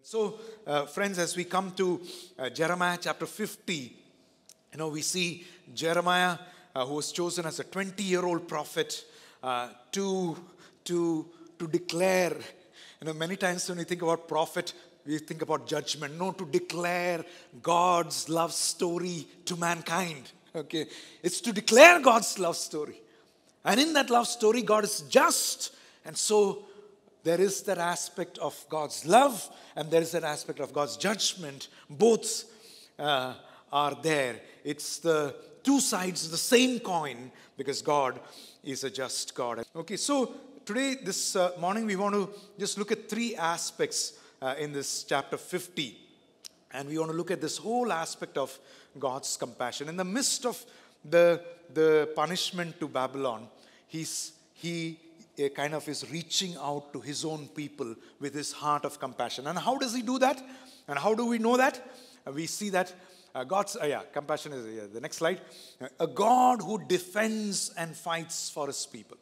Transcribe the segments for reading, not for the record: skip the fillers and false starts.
So, friends, as we come to Jeremiah chapter 50, we see Jeremiah, who was chosen as a 20-year-old prophet to declare. Many times when we think about prophet, we think about judgment. No, to declare God's love story to mankind. Okay, it's to declare God's love story. And in that love story, God is just. And so there is that aspect of God's love and there is that aspect of God's judgment. Both are there. It's the two sides of the same coin because God is a just God. Okay, so today, this morning, we want to just look at three aspects in this chapter 50. And we want to look at this whole aspect of God's compassion. In the midst of the punishment to Babylon, he kind of is reaching out to his own people with his heart of compassion. And how does he do that? And how do we know that? We see that God's, compassion is the next slide. A God who defends and fights for his people.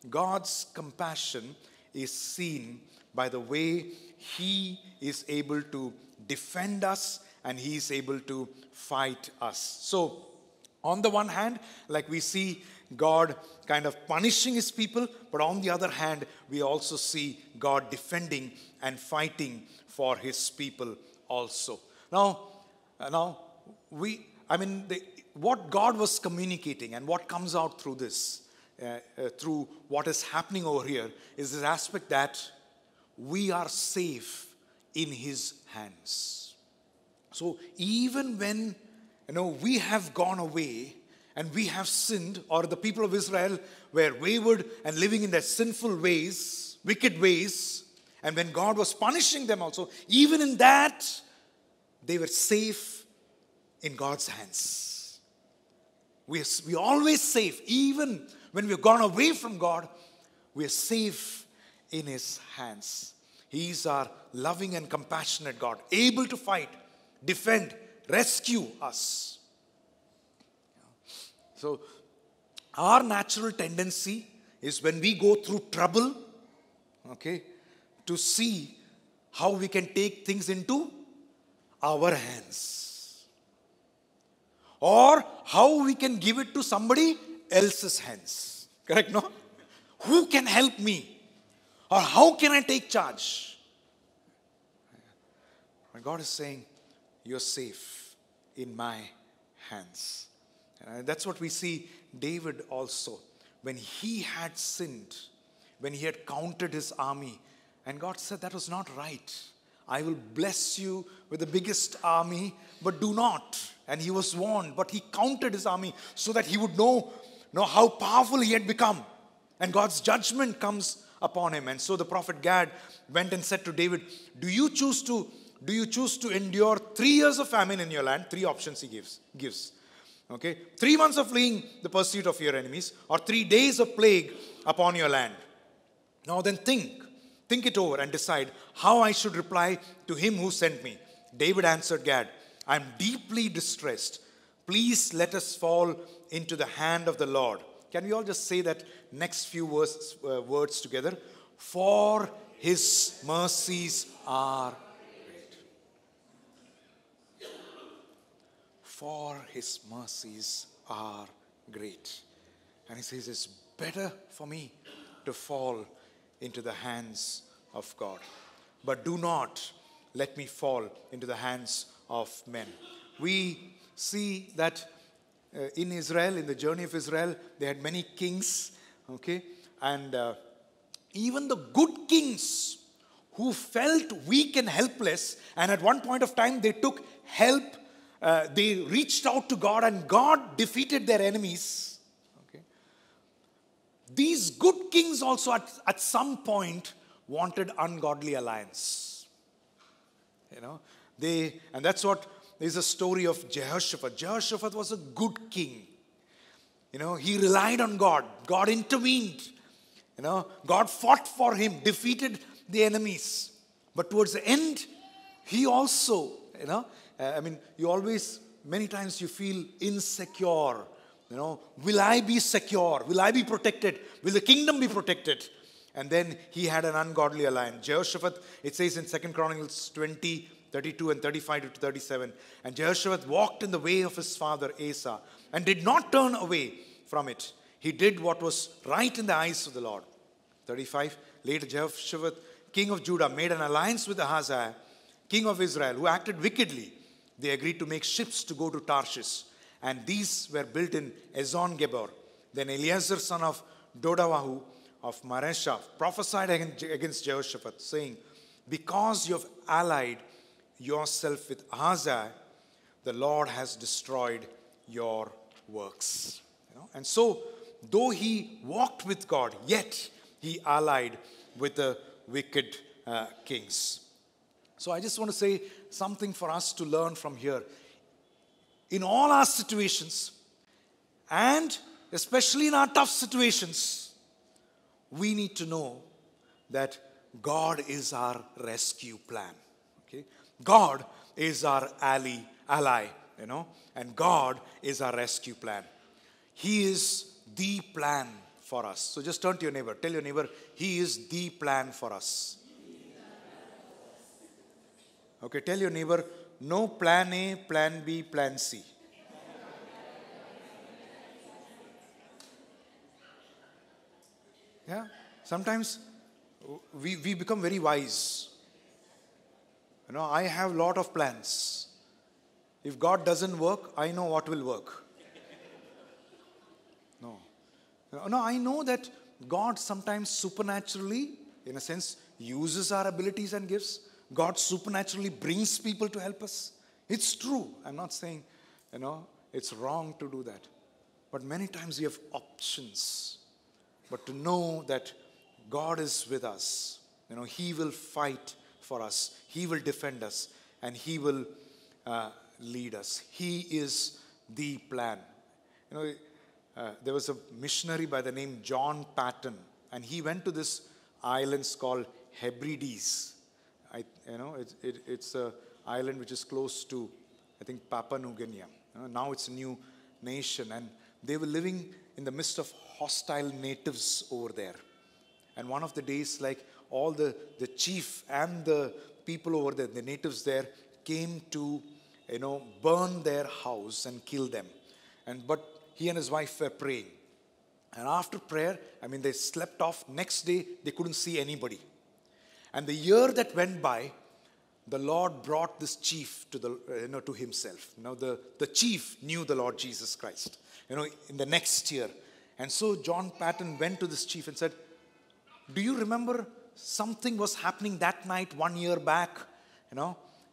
God's compassion is seen by the way he is able to defend us and he is able to fight us. So, on the one hand, like we see God kind of punishing his people, but on the other hand, we also see God defending and fighting for his people also. What God was communicating and what comes out through this, through what is happening over here, is this aspect that we are safe in his hands. So even when we have gone away and we have sinned, or the people of Israel were wayward and living in their sinful ways, wicked ways, and when God was punishing them also, even in that, they were safe in God's hands. We are always safe. Even when we've gone away from God, we are safe in his hands. He's our loving and compassionate God, able to fight, defend, rescue us. So, our natural tendency is when we go through trouble, to see how we can take things into our hands. Or how we can give it to somebody else's hands. Correct, no? Who can help me? Or how can I take charge? When God is saying, you're safe in my hands. And that's what we see David also. When he had sinned, when he had counted his army, and God said that was not right. I will bless you with the biggest army, but do not. And he was warned, but he counted his army so that he would know how powerful he had become. And God's judgment comes upon him. And so the prophet Gad went and said to David, do you choose to endure 3 years of famine in your land? 3 options he gives. 3 months of fleeing the pursuit of your enemies, or 3 days of plague upon your land. Now then think it over and decide how I should reply to him who sent me. David answered Gad, I am deeply distressed. Please let us fall into the hand of the Lord. Can we all just say that next few words together? For his mercies are great. For his mercies are great. And he says, it's better for me to fall into the hands of God. But do not let me fall into the hands of men. We see that in Israel, in the journey of Israel, they had many kings, and even the good kings who felt weak and helpless, and at one point of time they took help, they reached out to God and God defeated their enemies. These good kings also at some point wanted ungodly alliance. And that's what is the story of Jehoshaphat. Jehoshaphat was a good king. He relied on God. God intervened. God fought for him, defeated the enemies. But towards the end, he also, many times you feel insecure. Will I be secure? Will I be protected? Will the kingdom be protected? And then he had an ungodly alliance. Jehoshaphat, it says in 2 Chronicles 20, 32 and 35 to 37. And Jehoshaphat walked in the way of his father Asa and did not turn away from it. He did what was right in the eyes of the Lord. 35. Later Jehoshaphat, king of Judah, made an alliance with Ahaziah, king of Israel, who acted wickedly. They agreed to make ships to go to Tarshish, and these were built in Ezon-Geber. Then Eleazar, son of Dodawahu of Mareshah, prophesied against Jehoshaphat, saying, because you have allied yourself with Ahaziah, the Lord has destroyed your works. And so, though he walked with God, yet he allied with the wicked kings. So I just want to say something for us to learn from here. In all our situations, and especially in our tough situations, we need to know that God is our rescue plan. Okay? God is our ally, and God is our rescue plan. He is the plan for us. So just turn to your neighbor. Tell your neighbor, he is the plan for us. Okay, tell your neighbor, no plan A, plan B, plan C. Yeah, sometimes we become very wise. I have a lot of plans. If God doesn't work, I know what will work. No, I know that God sometimes supernaturally, in a sense, uses our abilities and gifts. God supernaturally brings people to help us. It's true. I'm not saying, it's wrong to do that. But many times we have options. But to know that God is with us, He will fight for us. He will defend us. And He will lead us. He is the plan. There was a missionary by the name John Patton, and he went to this islands called Hebrides. It's an island which is close to, I think, Papua New Guinea. Now it's a new nation, and they were living in the midst of hostile natives over there. And one of the days, like all the chief and the people over there, the natives there, came to, burn their house and kill them. But he and his wife were praying. And after prayer, they slept off. Next day, they couldn't see anybody. And the year that went by, the Lord brought this chief to himself. The chief knew the Lord Jesus Christ, in the next year. And so John Patton went to this chief and said, do you remember something was happening that night 1 year back,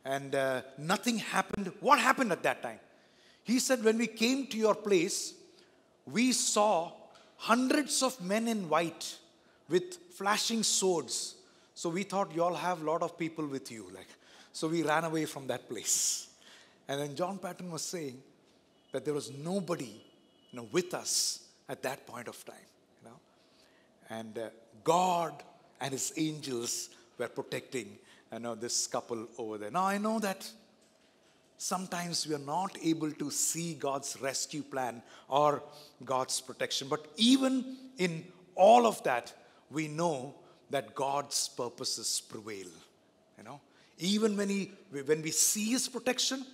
and nothing happened? What happened at that time? He said, when we came to your place, we saw hundreds of men in white with flashing swords. So we thought you all have a lot of people with you. So we ran away from that place. And then John Patton was saying that there was nobody with us at that point of time. And God and His angels were protecting this couple over there. Now I know that sometimes we are not able to see God's rescue plan or God's protection. But even in all of that, we know that God's purposes prevail. Even when we see His protection,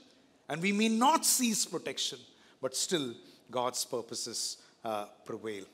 and we may not see His protection, but still God's purposes prevail.